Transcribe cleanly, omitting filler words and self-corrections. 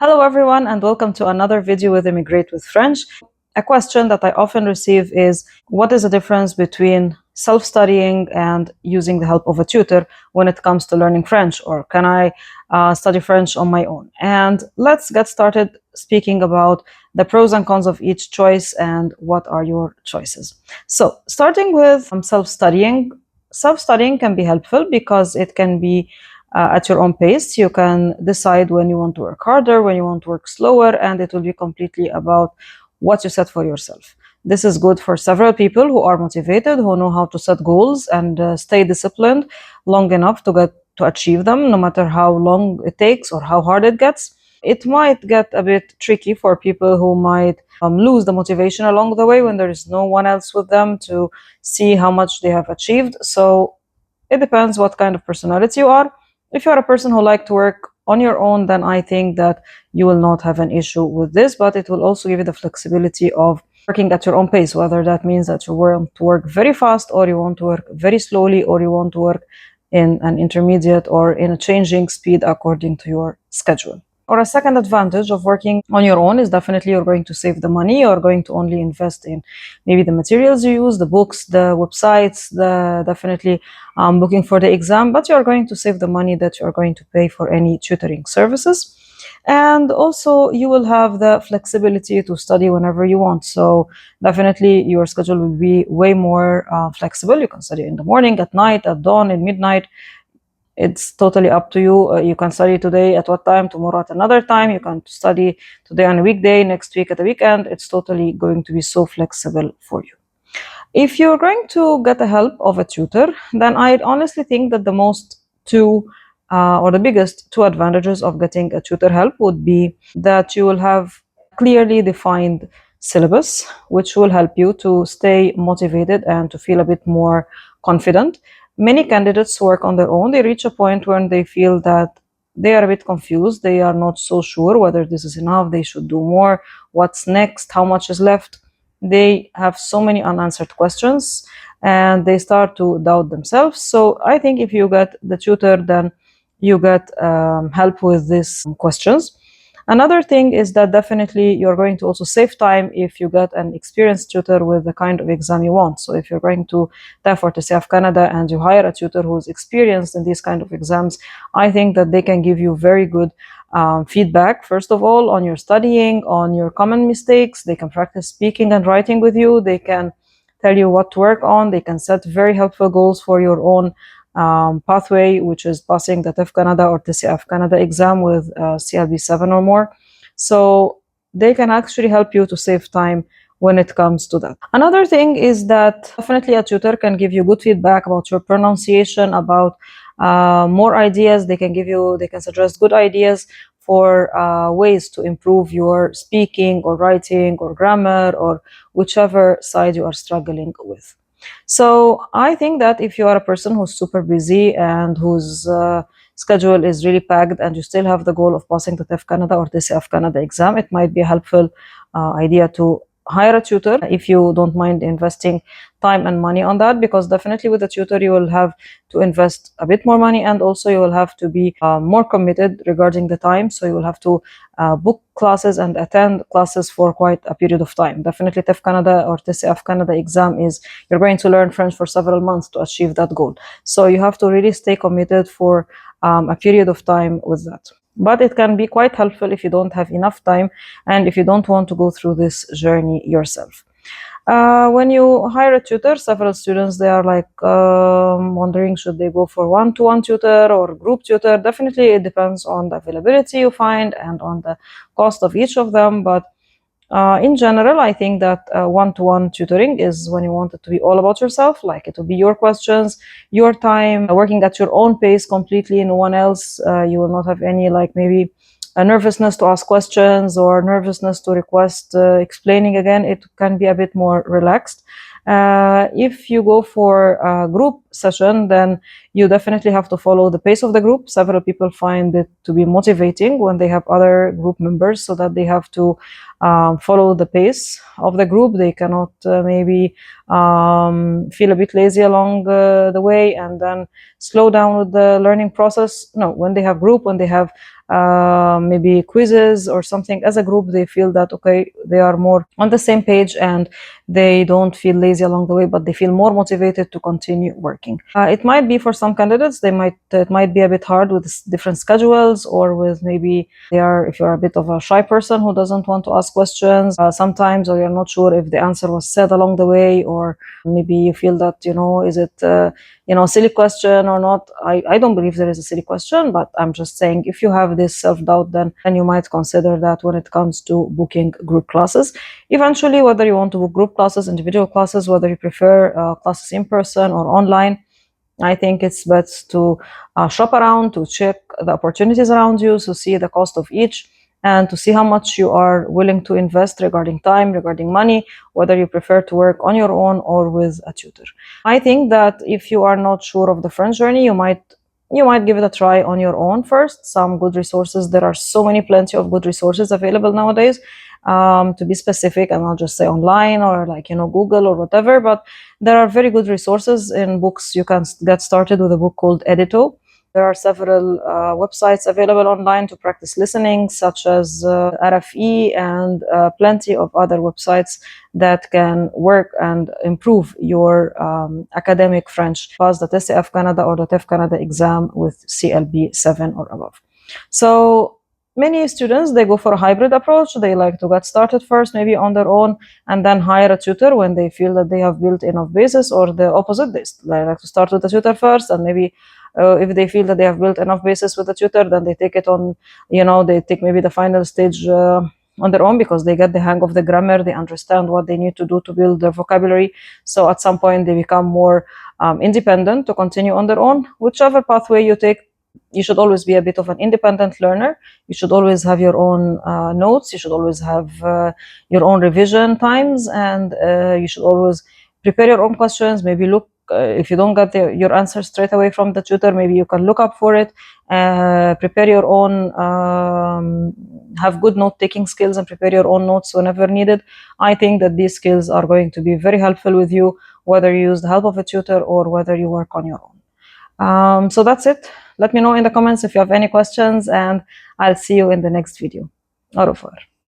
Hello everyone and welcome to another video with Immigrate with French. A question that I often receive is, what is the difference between self-studying and using the help of a tutor when it comes to learning French, or can I study French on my own? And let's get started speaking about the pros and cons of each choice and what are your choices. So starting with self-studying. Self-studying can be helpful because it can be at your own pace. You can decide when you want to work harder, when you want to work slower, and it will be completely about what you set for yourself. This is good for several people who are motivated, who know how to set goals and stay disciplined long enough to achieve them, no matter how long it takes or how hard it gets. It might get a bit tricky for people who might lose the motivation along the way when there is no one else with them to see how much they have achieved. So it depends what kind of personality you are. If you are a person who like to work on your own, then I think that you will not have an issue with this, but it will also give you the flexibility of working at your own pace, whether that means that you want to work very fast, or you want to work very slowly, or you want to work in an intermediate or in a changing speed according to your schedule. Or a second advantage of working on your own is definitely you're going to save the money. You're going to only invest in maybe the materials you use, the books, the websites, definitely booking for the exam, but you're going to save the money that you're going to pay for any tutoring services. And also you will have the flexibility to study whenever you want. So definitely your schedule will be way more flexible. You can study in the morning, at night, at dawn, in midnight. It's totally up to you. You can study today at what time, tomorrow at another time. You can study today on a weekday, next week at a weekend. It's totally going to be so flexible for you. If you're going to get the help of a tutor, then I'd honestly think that the biggest two advantages of getting a tutor help would be that you will have clearly defined syllabus, which will help you to stay motivated and to feel a bit more confident. Many candidates work on their own. They reach a point when they feel that they are a bit confused. They are not so sure whether this is enough, they should do more, what's next, how much is left. They have so many unanswered questions and they start to doubt themselves. So I think if you get the tutor, then you get help with these questions. Another thing is that definitely you're going to also save time if you get an experienced tutor with the kind of exam you want. So if you're going to TEF or TCF Canada and you hire a tutor who's experienced in these kind of exams, I think that they can give you very good feedback, first of all, on your studying, on your common mistakes. They can practice speaking and writing with you. They can tell you what to work on. They can set very helpful goals for your own pathway, which is passing the TEF Canada or TCF Canada exam with CLB 7 or more. So they can actually help you to save time when it comes to that. Another thing is that definitely a tutor can give you good feedback about your pronunciation, about more ideas. They can suggest good ideas for ways to improve your speaking or writing or grammar or whichever side you are struggling with. So I think that if you are a person who's super busy and whose schedule is really packed and you still have the goal of passing the TEF Canada or TCF Canada exam, it might be a helpful idea to hire a tutor if you don't mind investing time and money on that, because definitely with a tutor you will have to invest a bit more money, and also you will have to be more committed regarding the time. So you will have to book classes and attend classes for quite a period of time. Definitely TEF Canada or TCF Canada exam is, you're going to learn French for several months to achieve that goal. So you have to really stay committed for a period of time with that. But it can be quite helpful if you don't have enough time and if you don't want to go through this journey yourself. When you hire a tutor, several students, they are like wondering, should they go for one-to-one tutor or group tutor? Definitely it depends on the availability you find and on the cost of each of them. But in general, I think that one-to-one tutoring is when you want it to be all about yourself, like it will be your questions, your time, working at your own pace completely, no one else. You will not have any like maybe a nervousness to ask questions or nervousness to request explaining again. It can be a bit more relaxed. If you go for a group session, then you definitely have to follow the pace of the group. Several people find it to be motivating when they have other group members, so that they have to follow the pace of the group. They cannot maybe feel a bit lazy along the way and then slow down with the learning process. No, when they have group, when they have maybe quizzes or something. As a group, they feel that, okay, they are more on the same page and they don't feel lazy along the way, but they feel more motivated to continue working. It might be for some candidates, it might be a bit hard with different schedules, or with maybe if you're a bit of a shy person who doesn't want to ask questions sometimes, or you're not sure if the answer was said along the way, or maybe you feel that, is it a silly question or not. I don't believe there is a silly question, but I'm just saying, if you have this self-doubt, then you might consider that when it comes to booking group classes. Eventually, whether you want to book group classes, individual classes, whether you prefer classes in person or online, I think it's best to shop around, to check the opportunities around you, to see the cost of each, and to see how much you are willing to invest regarding time, regarding money, whether you prefer to work on your own or with a tutor. I think that if you are not sure of the French journey, you might give it a try on your own first. Some good resources. There are plenty of good resources available nowadays. To be specific, and I'll just say online or Google or whatever, but there are very good resources in books. You can get started with a book called Édito. There are several websites available online to practice listening, such as RFE, and plenty of other websites that can work and improve your academic French. Pass the TCF Canada or the TEF Canada exam with CLB 7 or above. So many students, they go for a hybrid approach. They like to get started first, maybe on their own, and then hire a tutor when they feel that they have built enough basis, or the opposite. They like to start with a tutor first, and maybe if they feel that they have built enough basis with a tutor, then they take it on, they take maybe the final stage on their own, because they get the hang of the grammar, they understand what they need to do to build their vocabulary. So at some point they become more independent to continue on their own. Whichever pathway you take, you should always be a bit of an independent learner. You should always have your own notes. You should always have your own revision times, and you should always prepare your own questions. Maybe look, if you don't get your answer straight away from the tutor, maybe you can look up for it. Prepare your own, have good note-taking skills, and prepare your own notes whenever needed. I think that these skills are going to be very helpful with you, whether you use the help of a tutor or whether you work on your own. So that's it. Let me know in the comments if you have any questions, and I'll see you in the next video. Au revoir.